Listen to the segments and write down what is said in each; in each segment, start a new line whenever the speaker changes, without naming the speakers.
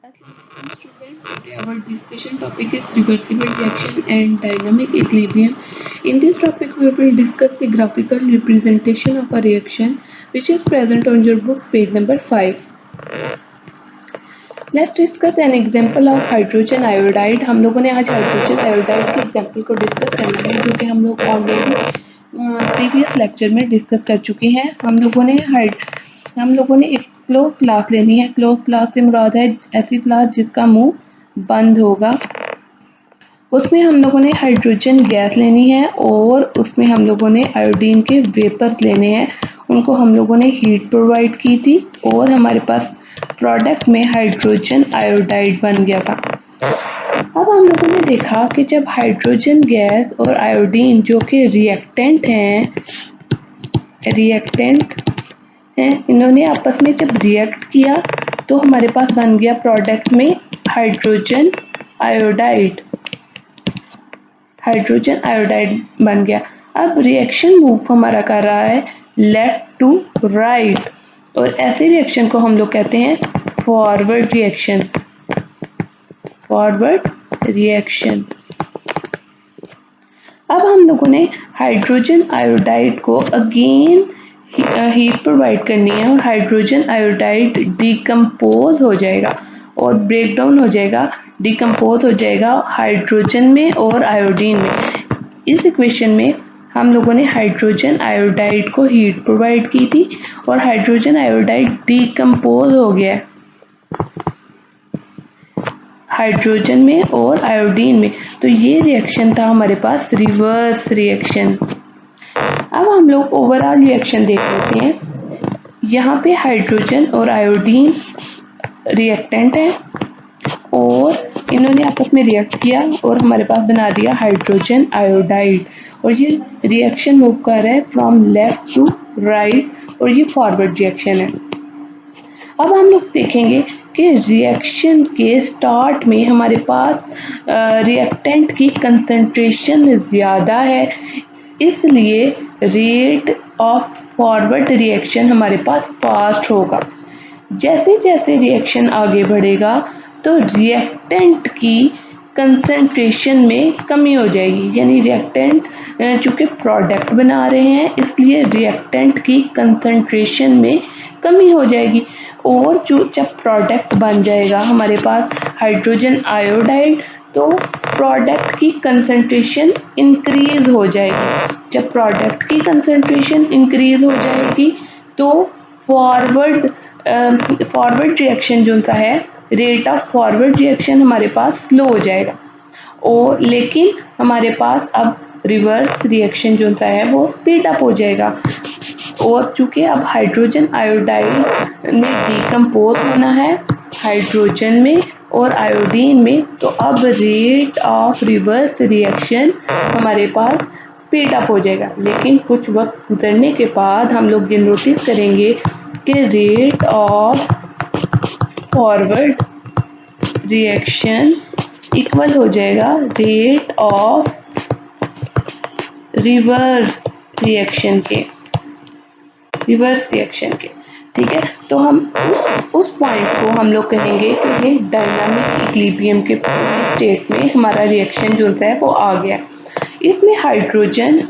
Student, today our discussion topic is reversible reaction and dynamic equilibrium. In this topic, we will discuss the graphical representation of a reaction which is present on your book, page number 5. Let's discuss an example of hydrogen iodide. हम लोगों ने आज hydrogen iodide के example को discuss करना है, जो कि हम लोग ऑलरेडी प्रीवियस लेक्चर में डिस्कस कर चुके हैं। हम लोगों ने एक क्लोज क्लास लेनी है। क्लोज क्लास से मुराद है ऐसी क्लास जिसका मुंह बंद होगा। उसमें हम लोगों ने हाइड्रोजन गैस लेनी है और उसमें हम लोगों ने आयोडीन के वेपर्स लेने हैं। उनको हम लोगों ने हीट प्रोवाइड की थी और हमारे पास प्रोडक्ट में हाइड्रोजन आयोडाइड बन गया था। अब हम लोगों ने देखा कि जब हाइड्रोजन गैस और आयोडीन जो कि रिएक्टेंट हैं, इन्होंने आपस में जब रिएक्ट किया तो हमारे पास बन गया प्रोडक्ट में हाइड्रोजन आयोडाइड बन गया। अब रिएक्शन मूव हमारा कर रहा है लेफ्ट टू राइट और ऐसे रिएक्शन को हम लोग कहते हैं फॉरवर्ड रिएक्शन। अब हम लोगों ने हाइड्रोजन आयोडाइड को अगेन हीट प्रोवाइड करनी है और हाइड्रोजन आयोडाइड डिकम्पोज हो जाएगा और ब्रेक डाउन हो जाएगा, डिकम्पोज हो जाएगा हाइड्रोजन में और आयोडीन में। इस इक्वेशन में हम लोगों ने हाइड्रोजन आयोडाइड को हीट प्रोवाइड की थी और हाइड्रोजन आयोडाइड डिकम्पोज हो गया हाइड्रोजन में और आयोडीन में। तो ये रिएक्शन था हमारे पास रिवर्स रिएक्शन। अब हम लोग ओवरऑल रिएक्शन देख लेते हैं। यहाँ पे हाइड्रोजन और आयोडीन रिएक्टेंट है और इन्होंने आपस में रिएक्ट किया और हमारे पास बना दिया हाइड्रोजन आयोडाइड और ये रिएक्शन मूव कर रहा है फ्रॉम लेफ्ट टू राइट और ये फॉरवर्ड रिएक्शन है। अब हम लोग देखेंगे कि रिएक्शन के स्टार्ट में हमारे पास रिएक्टेंट की कंसंट्रेशन ज़्यादा है, इसलिए रेट ऑफ फॉरवर्ड रिएक्शन हमारे पास फास्ट होगा। जैसे जैसे रिएक्शन आगे बढ़ेगा तो रिएक्टेंट की कंसंट्रेशन में कमी हो जाएगी, यानी रिएक्टेंट चूँकि प्रोडक्ट बना रहे हैं इसलिए रिएक्टेंट की कंसंट्रेशन में कमी हो जाएगी और जो जब प्रोडक्ट बन जाएगा हमारे पास हाइड्रोजन आयोडाइड तो प्रोडक्ट की कंसंट्रेशन इंक्रीज हो जाएगी। जब प्रोडक्ट की कंसंट्रेशन इंक्रीज हो जाएगी तो फॉरवर्ड रिएक्शन जो सा है, रेट ऑफ फॉरवर्ड रिएक्शन हमारे पास स्लो हो जाएगा और लेकिन हमारे पास अब रिवर्स रिएक्शन जो सा है वो स्पीड अप हो जाएगा। और चूँकि अब हाइड्रोजन आयोडाइड ने डिकम्पोज होना है हाइड्रोजन में और आयोडीन में, तो अब रेट ऑफ रिवर्स रिएक्शन हमारे पास स्पीड अप हो जाएगा। लेकिन कुछ वक्त गुजरने के बाद हम लोग ये नोटिस करेंगे कि rate of forward reaction equal हो जाएगा रेट ऑफ रिवर्स रिएक्शन के। ठीक है, तो हम उस पॉइंट को हम लोग कहेंगे कि ये डायनामिक इक्विलिब्रियम के स्टेट में हमारा रिएक्शन जो है वो आ गया। इसमें हाइड्रोजन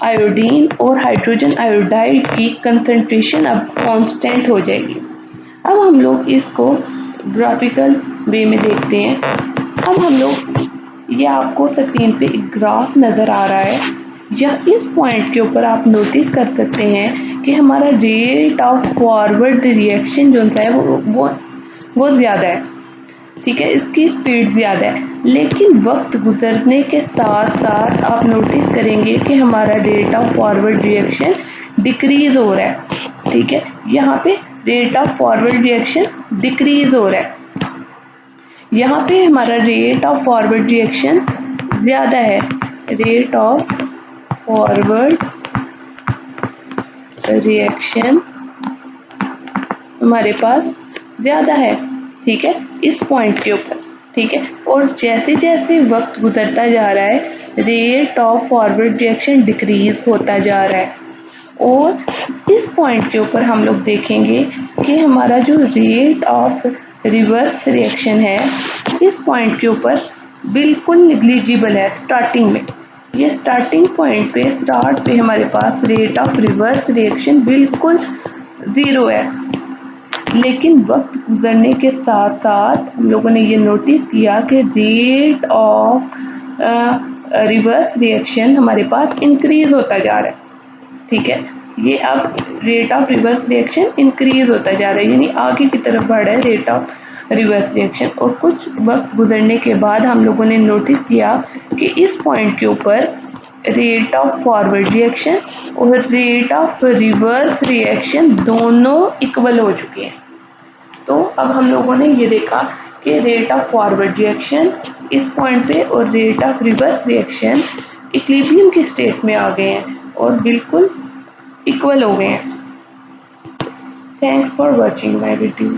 आयोडीन और हाइड्रोजन आयोडाइड की कंसंट्रेशन अब कांस्टेंट हो जाएगी। अब हम लोग इसको ग्राफिकल वे में देखते हैं। अब हम लोग ये आपको स्क्रीन पे एक ग्राफ नज़र आ रहा है, या इस पॉइंट के ऊपर आप नोटिस कर सकते हैं कि हमारा रेट ऑफ फॉरवर्ड रिएक्शन जो है वो ज़्यादा है। ठीक है, इसकी स्पीड ज़्यादा है, लेकिन वक्त गुजरने के साथ साथ आप नोटिस करेंगे कि हमारा rate of forward reaction decrease हो रहा है। ठीक है, यहाँ पे rate of forward reaction decrease हो रहा है, यहाँ पे हमारा रेट ऑफ फॉरवर्ड रिएक्शन ज़्यादा है। रेट ऑफ फॉरवर्ड रिएक्शन हमारे पास ज़्यादा है। ठीक है, इस पॉइंट के ऊपर। ठीक है, और जैसे जैसे वक्त गुजरता जा रहा है rate of forward reaction decrease होता जा रहा है और इस पॉइंट के ऊपर हम लोग देखेंगे कि हमारा जो रेट ऑफ रिवर्स रिएक्शन है इस पॉइंट के ऊपर बिल्कुल निग्लिजिबल है स्टार्टिंग में। ये स्टार्टिंग पॉइंट पे स्टार्ट पे हमारे पास रेट ऑफ रिवर्स रिएक्शन बिल्कुल ज़ीरो है, लेकिन वक्त गुजरने के साथ साथ हम लोगों ने ये नोटिस किया कि रेट ऑफ रिवर्स रिएक्शन हमारे पास इंक्रीज होता जा रहा है। ठीक है, ये अब rate of reverse reaction increase होता जा रहा है, यानी आगे की तरफ बढ़ रहा है रेट ऑफ रिवर्स रिएक्शन। और कुछ वक्त गुजरने के बाद हम लोगों ने नोटिस किया कि इस पॉइंट के ऊपर रेट ऑफ फॉरवर्ड रिएक्शन और रेट ऑफ रिवर्स रिएक्शन दोनों इक्वल हो चुके हैं। तो अब हम लोगों ने ये देखा कि रेट ऑफ फॉरवर्ड रिएक्शन इस पॉइंट पे और rate of reverse reaction equilibrium की स्टेट में आ गए हैं और बिल्कुल इक्वल हो गए हैं। Thanks for watching my video.